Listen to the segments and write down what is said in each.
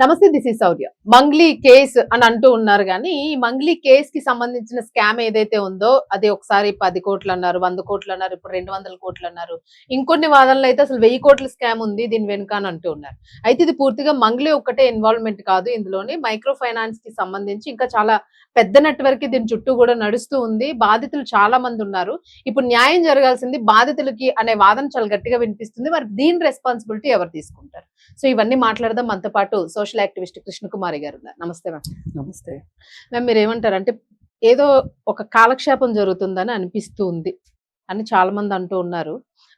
నమస్తే, this is Sourya. Mangli case అని అంటూ ఉన్నారు కానీ ఈ మంగ్లీ కేస్ కి సంబంధించిన స్కామ్ ఏదైతే ఉందో అది ఒకసారి 10 కోట్లు అన్నారు, 100 కోట్లు అన్నారు, ఇప్పుడు 200 కోట్లు అన్నారు. ఇంకొన్ని వాదనలు అయితే అసలు 1000 కోట్ల స్కామ్ ఉంది దీని వెనుక అని అంటూ ఉన్నారు. అయితే ఇది పూర్తిగా మంగ్లీ ఒక్కటే ఇన్వాల్వ్మెంట్ కాదు, ఇందులోని మైక్రో ఫైనాన్స్ కి సంబంధించి ఇంకా చాలా పెద్ద నెట్వర్క్ దీని చుట్టూ కూడా నడుస్తూ ఉంది. బాధితులు చాలా మంది ఉన్నారు. ఇప్పుడు న్యాయం జరగాల్సింది బాధితులకి అనే వాదన చాలా గట్టిగా వినిపిస్తుంది. మరి దీని రెస్పాన్సిబిలిటీ ఎవరు తీసుకుంటారు? సో ఇవన్నీ మాట్లాడదాం. మనతో పాటు సోషల్ యాక్టివిస్ట్ కృష్ణకుమారి గారు ఉన్నారు. నమస్తే మ్యామ్. నమస్తే మ్యామ్, మీరు ఏమంటారు? అంటే ఏదో ఒక కాలక్షేపం జరుగుతుందని అనిపిస్తుంది అని చాలా మంది అంటూ ఉన్నారు.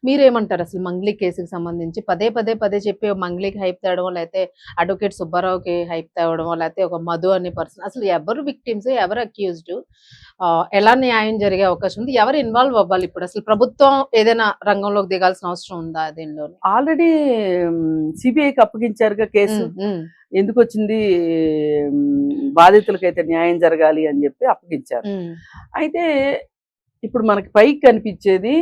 మీరేమంటారు అసలు మంగ్లీ కేసుకి సంబంధించి? పదే చెప్పి మంగ్లీకి హైప్ తేవడం, లేకపోతే అడ్వకేట్ సుబ్బారావుకి హైప్ తేవడం, లేకపోతే ఒక మధు అనే పర్సన్, అసలు ఎవరు విక్టిమ్స్, ఎవరు అక్యూజ్డ్, ఎలా న్యాయం జరిగే అవకాశం ఉంది, ఎవరు ఇన్వాల్వ్ అవ్వాలి? ఇప్పుడు అసలు ప్రభుత్వం ఏదైనా రంగంలోకి దిగాల్సిన అవసరం ఉందా దీనిలో? ఆల్రెడీ సిబిఐకి అప్పగించారుగా కేసు. ఎందుకు వచ్చింది? బాధితులకైతే న్యాయం జరగాలి అని చెప్పి అప్పగించారు. అయితే ఇప్పుడు మనకి పైకి కనిపించేది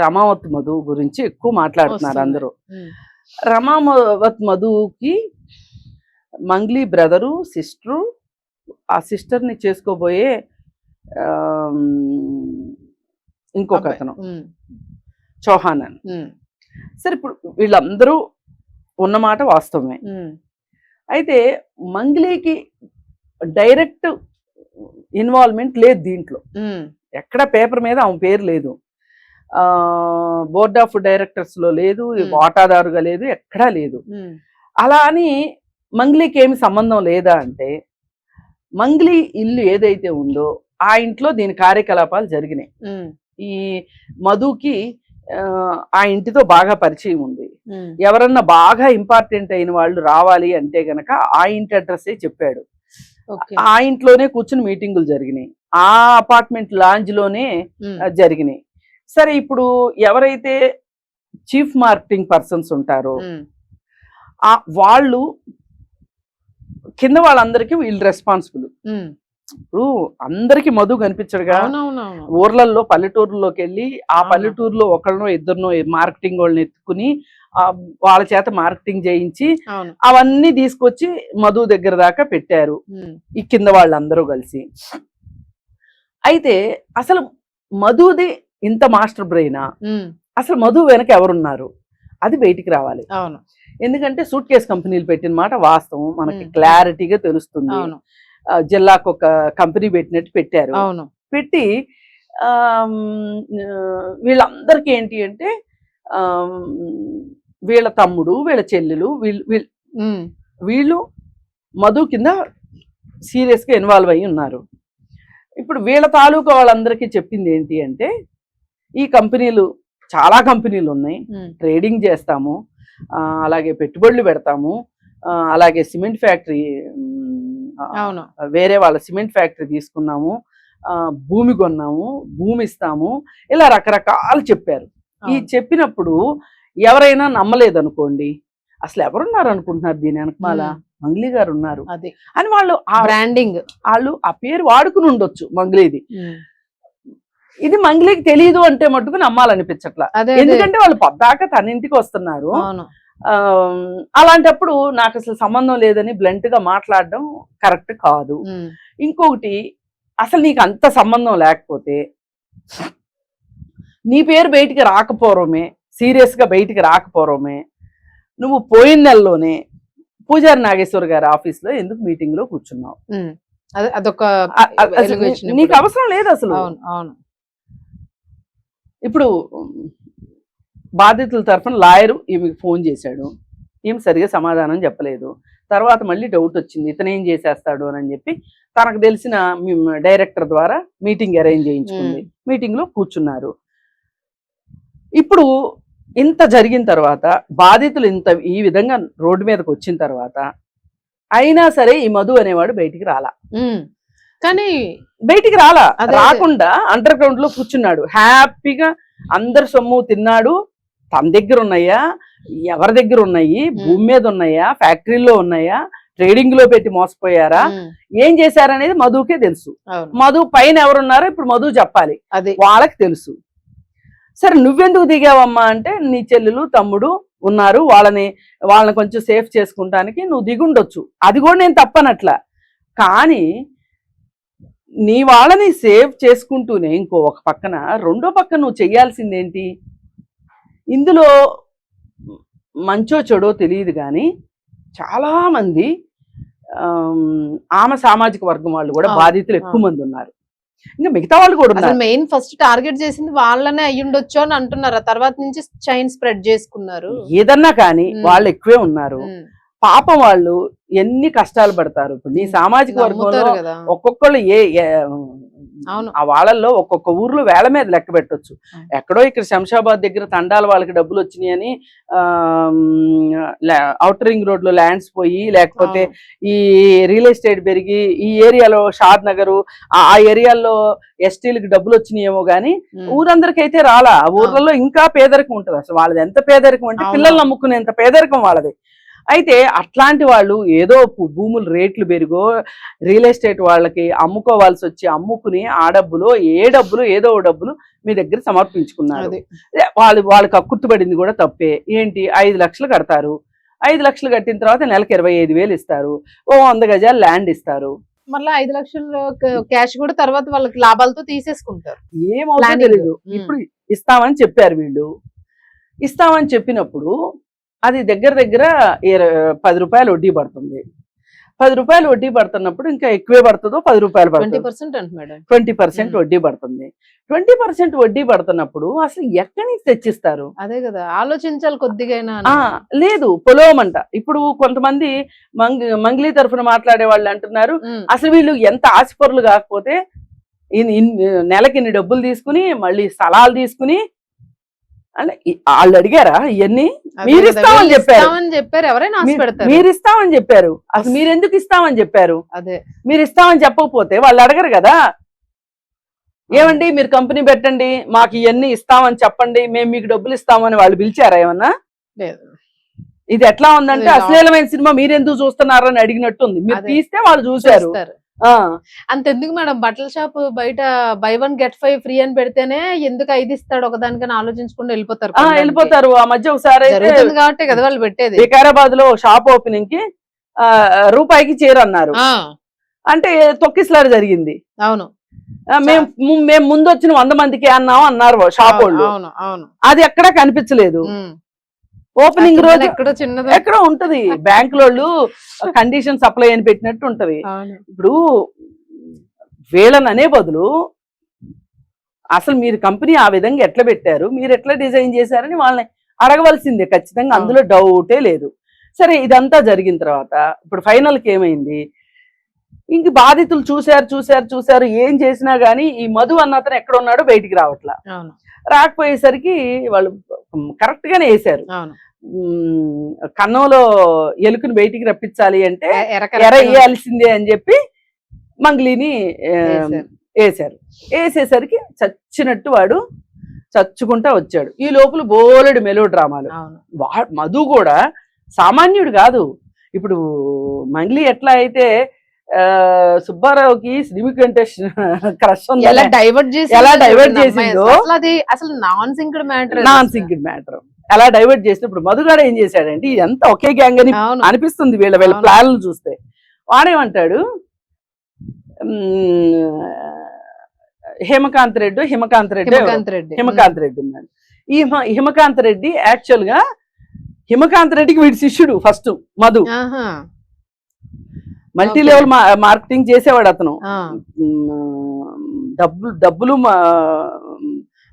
రమావత్ మధు గురించి ఎక్కువ మాట్లాడుతున్నారు అందరూ. రమావత్ మధుకి మంగ్లీ బ్రదరు, సిస్టరు, ఆ సిస్టర్ని చేసుకోబోయే ఇంకొక అతను చౌహాన్ అని. సరే, ఇప్పుడు వీళ్ళందరూ ఉన్నమాట వాస్తవమే. అయితే మంగ్లీకి డైరెక్ట్ ఇన్వాల్వ్మెంట్ లేదు దీంట్లో. ఎక్కడ పేపర్ మీద ఆమె పేరు లేదు, బోర్డ్ ఆఫ్ డైరెక్టర్స్ లో లేదు, వాటాదారుగా లేదు, ఎక్కడా లేదు. అలా అని మంగ్లీకి ఏమి సంబంధం లేదా అంటే, మంగ్లీ ఇల్లు ఏదైతే ఉందో ఆ ఇంట్లో దీని కార్యకలాపాలు జరిగినాయి. ఈ మధుకి ఆ ఇంటితో బాగా పరిచయం ఉంది. ఎవరన్నా బాగా ఇంపార్టెంట్ అయిన వాళ్ళు రావాలి అంటే గనక ఆ ఇంటి అడ్రస్సే చెప్పాడు. ఆ ఇంట్లోనే కూర్చుని మీటింగులు జరిగినాయి, ఆ అపార్ట్మెంట్ లాంజ్ లోనే జరిగినాయి. సరే, ఇప్పుడు ఎవరైతే చీఫ్ మార్కెటింగ్ పర్సన్స్ ఉంటారో వాళ్ళు కింద వాళ్ళందరికీ వీళ్ళు రెస్పాన్సిబుల్. ఇప్పుడు అందరికి మధు కనిపించడుగా. ఊర్లలో పల్లెటూరులోకి వెళ్ళి ఆ పల్లెటూరులో ఒకళ్ళనో ఇద్దరినో మార్కెటింగ్ వాళ్ళని ఎత్తుకుని వాళ్ళ చేత మార్కెటింగ్ చేయించి అవన్నీ తీసుకొచ్చి మధు దగ్గర దాకా పెట్టారు ఈ కింద వాళ్ళందరూ కలిసి. అయితే అసలు మధుది ఇంత మాస్టర్ బ్రెయినా? అసలు మధు వెనక ఎవరున్నారు అది బయటికి రావాలి. ఎందుకంటే సూట్ కేస్ కంపెనీలు పెట్టిన మాట వాస్తవం, మనకి క్లారిటీగా తెలుస్తుంది. జిల్లాకు ఒక కంపెనీ పెట్టినట్టు పెట్టారు. పెట్టి వీళ్ళందరికీ ఏంటి అంటే వీళ్ళ తమ్ముడు, వీళ్ళ చెల్లెలు, వీళ్ళు మధు కింద సీరియస్గా ఇన్వాల్వ్ అయ్యి ఉన్నారు. ఇప్పుడు వీళ్ళ తాలూకా వాళ్ళందరికీ చెప్పింది ఏంటి అంటే, ఈ కంపెనీలు చాలా కంపెనీలు ఉన్నాయి, ట్రేడింగ్ చేస్తాము, అలాగే పెట్టుబడులు పెడతాము, అలాగే సిమెంట్ ఫ్యాక్టరీ, వేరే వాళ్ళ సిమెంట్ ఫ్యాక్టరీ తీసుకున్నాము, భూమి కొన్నాము, భూమి ఇస్తాము, ఇలా రకరకాలు చెప్పారు. ఈ చెప్పినప్పుడు ఎవరైనా నమ్మలేదనుకోండి, అసలు ఎవరున్నారు అనుకుంటున్నారు దీని వెనకమాల? మంగ్లీ గారు ఉన్నారు అని వాళ్ళు బ్రాండింగ్, వాళ్ళు ఆ పేరు వాడుకుని ఉండొచ్చు మంగ్లీది. ఇది మంగ్లీకి తెలియదు అంటే మట్టుకు నమ్మాలనిపించట్లా. ఎందుకంటే వాళ్ళు పొద్దాక తన ఇంటికి వస్తున్నారు. అలాంటప్పుడు నాకు అసలు సంబంధం లేదని బ్లంట్ గా మాట్లాడడం కరెక్ట్ కాదు. ఇంకొకటి, అసలు నీకు అంత సంబంధం లేకపోతే నీ పేరు బయటికి రాకపోవడమే, సీరియస్ గా బయటికి రాకపోవడమే, నువ్వు పోయిన నెలలోనే పూజారి నాగేశ్వర్ గారి ఆఫీస్ లో ఎందుకు మీటింగ్ లో కూర్చున్నావు? నీకు అవసరం లేదు అసలు. ఇప్పుడు బాధితుల తరఫున లాయరు ఈమెకి ఫోన్ చేశాడు, ఈమె సరిగా సమాధానం చెప్పలేదు. తర్వాత మళ్ళీ డౌట్ వచ్చింది, ఇతను ఏం చేసేస్తాడు అని చెప్పి తనకు తెలిసిన డైరెక్టర్ ద్వారా మీటింగ్ అరేంజ్ చేయించుకుంది. మీటింగ్ లో కూర్చున్నారు. ఇప్పుడు ఇంత జరిగిన తర్వాత, బాధితులు ఈ విధంగా రోడ్డు మీదకి వచ్చిన తర్వాత అయినా సరే ఈ మధు అనేవాడు బయటికి రాలా. కానీ బయటికి రాకుండా అండర్ గ్రౌండ్ లో కూర్చున్నాడు హ్యాపీగా. అందరు సొమ్ము తిన్నాడు. తన దగ్గర ఉన్నాయా, ఎవరి దగ్గర ఉన్నాయి, భూమి మీద ఉన్నాయా, ఫ్యాక్టరీలో ఉన్నాయా, ట్రేడింగ్ లో పెట్టి మోసపోయారా, ఏం చేశారనేది మధుకే తెలుసు. మధు పైన ఎవరున్నారో ఇప్పుడు మధు చెప్పాలి, వాళ్ళకి తెలుసు. సరే నువ్వెందుకు దిగావమ్మా అంటే నీ చెల్లెలు తమ్ముడు ఉన్నారు, వాళ్ళని కొంచెం సేఫ్ చేసుకుంటానికి నువ్వు దిగుండొచ్చు, అది కూడా నేను తప్పనట్లా. కానీ నీ వాళ్ళని సేవ్ చేసుకుంటూనే ఇంకో ఒక పక్కన రెండో పక్కన నువ్వు చెయ్యాల్సిందేంటి? ఇందులో మంచో చెడో తెలియదు కానీ చాలా మంది ఆమె సామాజిక వర్గం వాళ్ళు కూడా బాధితులు ఎక్కువ మంది ఉన్నారు. ఇంకా మిగతా వాళ్ళు కూడా ఉన్నారు. మెయిన్ ఫస్ట్ టార్గెట్ చేసింది వాళ్ళనే అయ్యుండొచ్చు అని అంటున్నారు, ఆ తర్వాత నుంచి చైన్ స్ప్రెడ్ చేసుకున్నారు. ఏదన్నా కానీ వాళ్ళు ఎక్కువే ఉన్నారు. పాపం వాళ్ళు ఎన్ని కష్టాలు పడతారు. ఇప్పుడు నీ సామాజిక వర్గంలో ఒక్కొక్కళ్ళు ఆ వాళ్ళల్లో ఒక్కొక్క ఊర్లో వేళ మీద లెక్క పెట్టొచ్చు. ఎక్కడో ఇక్కడ శంషాబాద్ దగ్గర తండాల వాళ్ళకి డబ్బులు వచ్చినాయని ఔటర్ రింగ్ రోడ్ లో ల్యాండ్స్ పోయి, లేకపోతే ఈ రియల్ ఎస్టేట్ పెరిగి ఈ ఏరియాలో షాద్ నగర్ ఆ ఏరియాలో ఎస్టీలకు డబ్బులు వచ్చినాయేమో గానీ ఊరందరికైతే రాలా. ఆ ఊర్లలో ఇంకా పేదరికం ఉంటది. అసలు వాళ్ళది ఎంత పేదరికం అంటే పిల్లలు నమ్ముకునేంత పేదరికం వాళ్ళది. అయితే అట్లాంటి వాళ్ళు ఏదో భూములు రేట్లు పెరిగో రియల్ ఎస్టేట్ వాళ్ళకి అమ్ముకోవాల్సి వచ్చి అమ్ముకుని ఆ డబ్బులో ఏదో డబ్బులు మీ దగ్గర సమర్పించుకున్నారు. వాళ్ళకి కక్కుర్తుపడింది కూడా తప్పే. ఏంటి 5 లక్షలు కడతారు, 5 లక్షలు కట్టిన తర్వాత నెలకు 25,000 ఇస్తారు, 100 గజాలు ల్యాండ్ ఇస్తారు. మళ్ళీ 5 లక్షలు క్యాష్ కూడా తర్వాత వాళ్ళకి లాభాలతో తీసేసుకుంటారు. ఏమవుతుందో తెలీదు. ఇప్పుడు ఇస్తామని చెప్పారు వీళ్ళు. ఇస్తామని చెప్పినప్పుడు అది దగ్గర 10 రూపాయలు వడ్డీ పడుతుంది. 10 రూపాయలు వడ్డీ పడుతున్నప్పుడు ఇంకా ఎక్కువే పడుతుందో 10 రూపాయలు పడుతుంది, 20% వడ్డీ పడుతుంది. 20% వడ్డీ పడుతున్నప్పుడు అసలు ఎక్కడి నుంచి తెచ్చిస్తారు? అదే కదా ఆలోచించాలి కొద్దిగా. లేదు పొలవమంట. ఇప్పుడు కొంతమంది మంగ్లీ తరఫున మాట్లాడే వాళ్ళు అంటున్నారు, అసలు వీళ్ళు ఎంత ఆశపరులు కాకపోతే నెలకి ఇన్ని డబ్బులు తీసుకుని మళ్ళీ స్థలాలు తీసుకుని అంటే వాళ్ళు అడిగారా ఇవన్నీ? మీరు ఇస్తామని చెప్పారు, ఎవరైనా మీరు ఇస్తామని చెప్పారు. అసలు మీరు ఎందుకు ఇస్తామని చెప్పారు? అదే మీరు ఇస్తామని చెప్పకపోతే వాళ్ళు అడగరు కదా. ఏమండి మీరు కంపెనీ పెట్టండి, మాకు ఇవన్నీ ఇస్తామని చెప్పండి, మేము మీకు డబ్బులు ఇస్తామని వాళ్ళు పిలిచారా ఏమన్నా? ఇది ఎట్లా ఉందంటే అశ్లీలమైన సినిమా మీరెందుకు చూస్తున్నారని అడిగినట్టుంది. మీరు తీస్తే వాళ్ళు చూశారు. అంతెందుకు మేడం, బట్టల షాప్ బయట buy 1 get 5 ఫ్రీ అని పెడితేనే ఎందుకు 5 ఇస్తాడు ఒకదానికని ఆలోచించుకుంటూ వెళ్ళిపోతారు. ఆ మధ్య ఒకసారి కాబట్టి కదా వాళ్ళు పెట్టేది. వికారాబాద్ లో షాప్ ఓపెనింగ్ కి రూపాయికి చీర అన్నారు, అంటే తొక్కిసలాట జరిగింది. అవును, మేము ముందు వచ్చిన 100 మందికి అన్నారు షాప్ వాళ్ళు. అది ఎక్కడా కనిపించలేదు. ఓపెనింగ్ రోజు ఎక్కడో ఉంటది. బ్యాంకులోళ్ళు కండిషన్ సప్లై అని పెట్టినట్టు ఉంటది. ఇప్పుడు వీళ్ళని అనే బదులు అసలు మీరు కంపెనీ ఆ విధంగా ఎట్లా పెట్టారు, మీరు ఎట్లా డిజైన్ చేశారని వాళ్ళని అడగవలసిందే ఖచ్చితంగా, అందులో డౌటే లేదు. సరే ఇదంతా జరిగిన తర్వాత ఇప్పుడు ఫైనల్ కి ఏమైంది? ఇంక బాధితులు చూశారు ఏం చేసినా గానీ ఈ మధు అన్న అతను ఎక్కడ ఉన్నాడో బయటికి రాకపోయేసరికి వాళ్ళు కరెక్ట్ గానే వేశారు. కన్నంలో ఎలుకను బయటికి రప్పించాలి అంటే ఎర వేయాల్సిందే అని చెప్పి మంగ్లీని వేసేసరికి చచ్చినట్టు వాడు చచ్చుకుంటా వచ్చాడు. ఈ లోపల బోలెడు మెలో డ్రామాలు. మధు కూడా సామాన్యుడు కాదు. ఇప్పుడు మంగ్లీ ఎట్లా అయితే సుబ్బారావుకి శ్రీముఖి అంటే క్రష్ ఎలా డైవర్ట్ చేసిందో అసలు నాన్ సింక్డ్ మ్యాటర్ ఎలా డైవర్ట్ చేసినప్పుడు మధుగాడు ఏం చేశాడంటే ఇదంతా ఒకే గ్యాంగ్ అని అనిపిస్తుంది వీళ్ళ ప్లాన్లు చూస్తే. వాడేమంటాడు, హిమకాంత్ రెడ్డి ఉన్నాడు. ఈ హిమకాంత్ రెడ్డి యాక్చువల్ గా హిమకాంత్ రెడ్డికి వీడి శిష్యుడు first Madhu. Multi level marketing చేసేవాడు అతను. డబ్బులు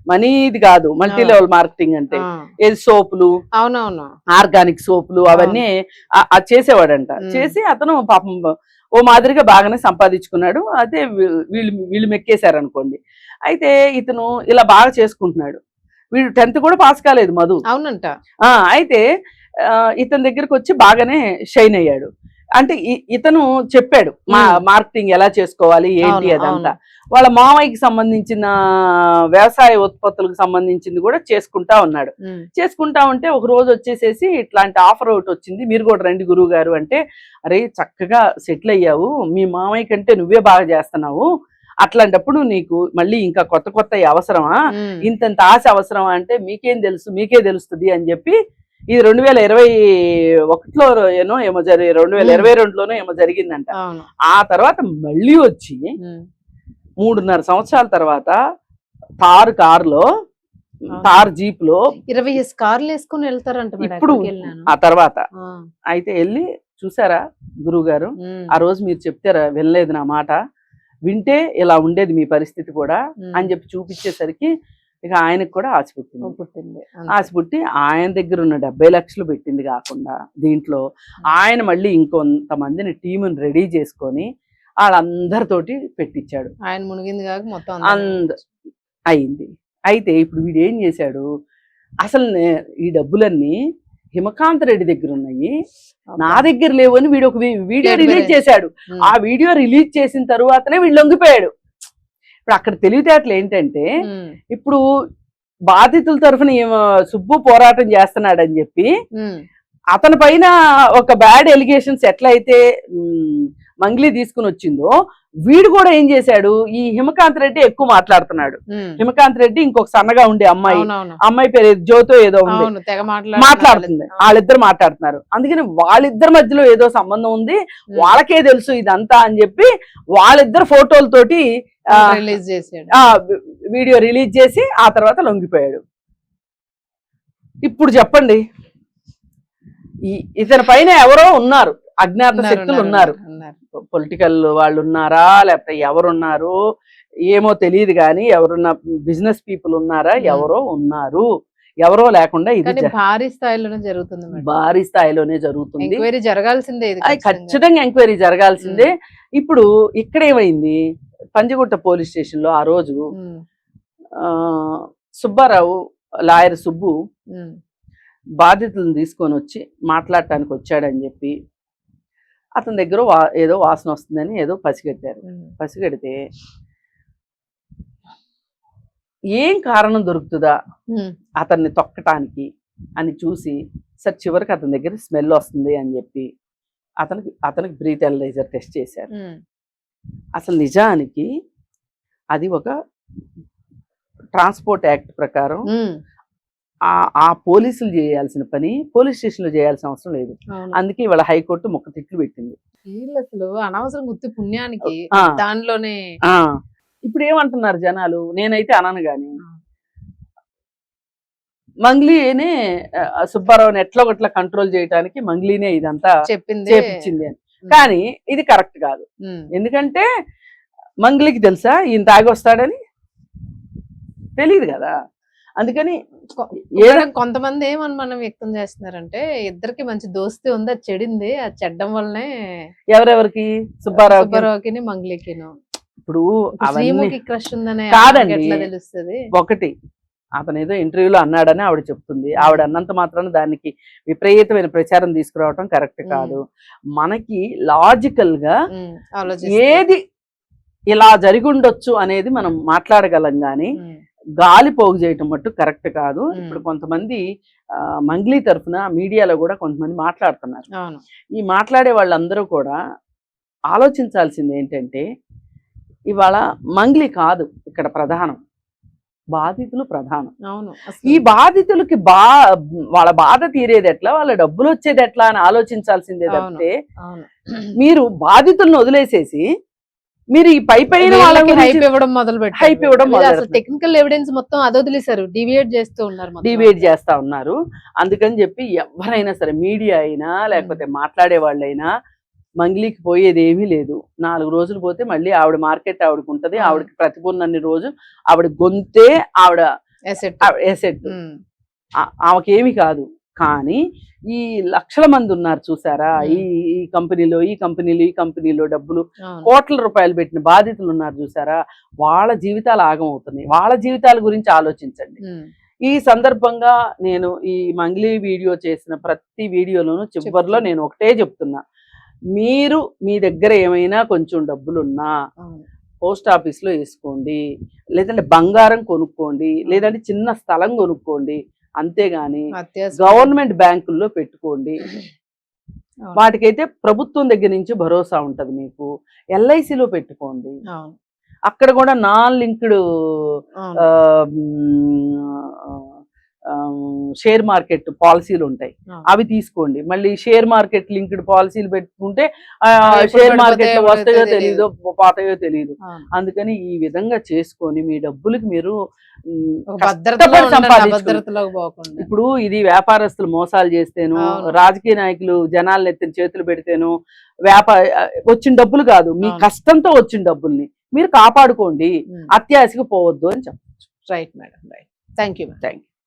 మనీది కాదు మల్టీ లెవెల్ మార్కెటింగ్ అంటే. ఏది సోపులు, ఆర్గానిక్ సోపులు అవన్నీ చేసేవాడంట. చేసి అతను పాపం ఓ మాదిరిగా బాగానే సంపాదించుకున్నాడు. అదే వీళ్ళు మెక్కేశారు అనుకోండి. అయితే ఇతను ఇలా బాగా చేసుకుంటున్నాడు. వీడు 10th కూడా పాస్ కాలేదు మధు. అవునంట. అయితే ఇతని దగ్గరకు వచ్చి బాగానే షైన్ అయ్యాడు. అంటే ఇతను చెప్పాడు మార్కెటింగ్ ఎలా చేసుకోవాలి ఏంటి అదంతా. వాళ్ళ మామయ్యకి సంబంధించిన వ్యవసాయ ఉత్పత్తులకు సంబంధించింది కూడా చేసుకుంటా ఉన్నాడు. చేసుకుంటా ఉంటే ఒక రోజు వచ్చేసేసి ఇట్లాంటి ఆఫర్ ఒకటి వచ్చింది, మీరు కూడా రండి గురువు గారు అంటే, అరే చక్కగా సెటిల్ అయ్యావు, మీ మామయ్య కంటే నువ్వే బాగా చేస్తున్నావు, అట్లాంటప్పుడు నీకు మళ్ళీ ఇంకా కొత్త కొత్త అవసరమా, ఇంతంత ఆశ అవసరమా అంటే మీకేం తెలుసు, మీకే తెలుస్తుంది అని చెప్పి ఇది 2021లో ఏమో 2022లోనో ఏమో జరిగిందంట. ఆ తర్వాత మళ్ళీ వచ్చి 3.5 సంవత్సరాల తర్వాత కారులో తార్ జీప్ లో 20 కార్లు వేసుకుని వెళ్తారంట. ఇప్పుడు ఆ తర్వాత అయితే వెళ్ళి చూసారా గురువు గారు, ఆ రోజు మీరు చెప్తారా వినలేదు నా మాట, వింటే ఇలా ఉండేది మీ పరిస్థితి కూడా అని చెప్పి చూపించేసరికి ఇక ఆయనకు కూడా ఆశ పుట్టింది. ఆశ పుట్టి ఆయన దగ్గర ఉన్న 70 లక్షలు పెట్టింది కాకుండా దీంట్లో ఆయన మళ్ళీ ఇంకొంతమందిని టీముని రెడీ చేసుకొని వాళ్ళందరితోటి పెట్టించాడు. ఆయన మునిగింది కాక మొత్తం అయింది. అయితే ఇప్పుడు వీడు ఏం చేశాడు, అసలు ఈ డబ్బులన్నీ హిమకాంత్ రెడ్డి దగ్గర ఉన్నాయి, నా దగ్గర లేవు అని వీడు ఒక వీడియో రిలీజ్ చేశాడు. ఆ వీడియో రిలీజ్ చేసిన తరువాతనే వీళ్ళు లొంగిపోయాడు. ఇప్పుడు అక్కడ తెలివితేటలు ఏంటంటే, ఇప్పుడు బాధితుల తరఫున సుబ్బు పోరాటం చేస్తున్నాడని చెప్పి అతని పైన ఒక బ్యాడ్ ఎలిగేషన్స్ ఎట్లయితే మంగ్లీ తీసుకుని వచ్చిందో, వీడు కూడా ఏం చేశాడు, ఈ హిమకాంత్ రెడ్డి ఎక్కువ మాట్లాడుతున్నాడు. హిమకాంత్ రెడ్డి ఇంకొక సన్నగా ఉండే అమ్మాయి పేరు జ్యోతో ఏదో ఉంది, మాట్లాడుతుంది, వాళ్ళిద్దరు మాట్లాడుతున్నారు. అందుకని వాళ్ళిద్దరి మధ్యలో ఏదో సంబంధం ఉంది, వాళ్ళకే తెలుసు ఇదంతా అని చెప్పి వాళ్ళిద్దరు ఫోటోలతోటి వీడియో రిలీజ్ చేసి ఆ తర్వాత లొంగిపోయాడు. ఇప్పుడు చెప్పండి, ఇతని పైన ఎవరో ఉన్నారు, అజ్ఞాత శక్తులు ఉన్నారు, పొలిటికల్ వాళ్ళు ఉన్నారా లేకపోతే ఎవరున్నారు ఏమో తెలియదు, కానీ ఎవరున్నా బిజినెస్ పీపుల్ ఉన్నారా, ఎవరో ఉన్నారు, ఎవరో లేకుండా ఇది భారీ స్థాయిలోనే జరుగుతుంది. భారీ స్థాయిలోనే జరుగుతుంది, ఎంక్వైరీ జరగాల్సిందే, ఖచ్చితంగా ఎంక్వైరీ జరగాల్సిందే. ఇప్పుడు ఇక్కడ ఏమైంది, పంజగుట్ట పోలీస్ స్టేషన్ లో ఆ రోజు సుబ్బారావు లాయర్ సుబ్బు బాధితులను తీసుకొని వచ్చి మాట్లాడటానికి వచ్చాడని చెప్పి అతని దగ్గర ఏదో వాసన వస్తుందని ఏదో పసిగట్టారు. పసిగడితే ఏం కారణం దొరుకుతుందా అతన్ని తొక్కటానికి అని చూసి సార్ చివరికి అతని దగ్గర స్మెల్ వస్తుంది అని చెప్పి అతనికి బ్రీత్ అనలైజర్ టెస్ట్ చేశారు. అసలు నిజానికి అది ఒక ట్రాన్స్పోర్ట్ యాక్ట్ ప్రకారం ఆ పోలీసులు చేయాల్సిన పని పోలీస్ స్టేషన్ లో చేయాల్సిన అవసరం లేదు. అందుకే ఇవాళ హైకోర్టు మొక్క తిట్లు పెట్టింది. అసలు అనవసరం గుర్తు పుణ్యానికి దానిలోనే. ఇప్పుడు ఏమంటున్నారు జనాలు, నేనైతే అనను గాని, మంగ్లీనే సుబ్బారావుని ఎట్లా ఒకట్లా కంట్రోల్ చేయడానికి మంగ్లీనే ఇదంతా చేపించింది అని. కానీ ఇది కరెక్ట్ కాదు. ఎందుకంటే మంగ్లీకి తెలుసా ఈయన తాగి వస్తాడని? తెలియదు కదా. అందుకని కొంతమంది ఏమని మనం వ్యక్తం చేస్తున్నారంటే, ఇద్దరికి మంచి దోస్తి ఉంది, అది చెడింది, అది చెడ్డం వల్లనే. ఎవరెవరికి? సుబ్బారావుకి మంగ్లీకి. ఇప్పుడు క్రష్ ఉందనే కాదండి, తెలుస్తుంది. ఒకటి అతను ఏదో ఇంటర్వ్యూలో అన్నాడని ఆవిడ చెప్తుంది. ఆవిడ అన్నంత మాత్రాన దానికి విపరీతమైన ప్రచారం తీసుకురావటం కరెక్ట్ కాదు. మనకి లాజికల్ గా ఏది ఇలా జరిగి ఉండొచ్చు అనేది మనం మాట్లాడగలం, గాని గాలి పోగు చేయటం మట్టు కరెక్ట్ కాదు. ఇప్పుడు కొంతమంది మంగ్లీ తరఫున మీడియాలో కూడా కొంతమంది మాట్లాడుతున్నారు. ఈ మాట్లాడే వాళ్ళందరూ కూడా ఆలోచించాల్సింది ఏంటంటే, ఇవాళ మంగ్లీ కాదు ఇక్కడ ప్రధానం, బాధితులు ప్రధానం. ఈ బాధితులకి వాళ్ళ బాధ తీరేది ఎట్లా, వాళ్ళ డబ్బులు వచ్చేది ఎట్లా అని ఆలోచించాల్సిందే తప్పితే, మీరు బాధితులను వదిలేసేసి మీరు ఈ పైన వాళ్ళకి హైప్ ఇవ్వడం మొదలు టెక్నికల్ ఎవిడెన్స్ మొత్తం అది వదిలేశారు, డివియేట్ చేస్తా ఉన్నారు. అందుకని చెప్పి ఎవరైనా సరే, మీడియా అయినా లేకపోతే మాట్లాడే వాళ్ళైనా, మంగ్లీకి పోయేది ఏమీ లేదు. 4 రోజులు పోతే మళ్ళీ ఆవిడ మార్కెట్ ఆవిడకి ఉంటది. ఆవిడకి ప్రతిపూర్ణన్ని రోజు ఆవిడ గొంతే ఆవిడ ఎసెట్, ఆమెకేమి కాదు. కానీ ఈ లక్షల మంది ఉన్నారు చూసారా, ఈ కంపెనీలో డబ్బులు కోట్ల రూపాయలు పెట్టిన బాధితులు ఉన్నారు చూసారా, వాళ్ళ జీవితాలు ఆగమవుతున్నాయి. వాళ్ళ జీవితాల గురించి ఆలోచించండి. ఈ సందర్భంగా నేను ఈ మంగ్లీ వీడియో చేసిన ప్రతి వీడియోలోనూ చివరిలో నేను ఒకటే చెప్తున్నా, మీరు మీ దగ్గర ఏమైనా కొంచెం డబ్బులున్నా పోస్ట్ ఆఫీస్ లో వేసుకోండి, లేదంటే బంగారం కొనుక్కోండి, లేదంటే చిన్న స్థలం కొనుక్కోండి, అంతేగాని గవర్నమెంట్ బ్యాంకుల్లో పెట్టుకోండి. వాటికైతే ప్రభుత్వం దగ్గర నుంచి భరోసా ఉంటది. మీకు ఎల్ఐసిలో పెట్టుకోండి. అక్కడ కూడా నాన్ లింక్డ్ షేర్ మార్కెట్ పాలసీలు ఉంటాయి, అవి తీసుకోండి. మళ్ళీ షేర్ మార్కెట్ లింక్డ్ పాలసీలు పెట్టుకుంటే షేర్ మార్కెట్ లో వస్తాయో తెలియదో పోతాయో తెలియదు. అందుకని ఈ విధంగా చేసుకొని మీ డబ్బులకి మీరు ఇప్పుడు ఇది వ్యాపారస్తులు మోసాలు చేస్తేను, రాజకీయ నాయకులు జనాలను ఎత్తిన చేతులు పెడితేను వచ్చిన డబ్బులు కాదు, మీ కష్టంతో వచ్చిన డబ్బుల్ని మీరు కాపాడుకోండి, అత్యాశకు పోవద్దు అని చెప్పచ్చు. Right madam, right. Thank you.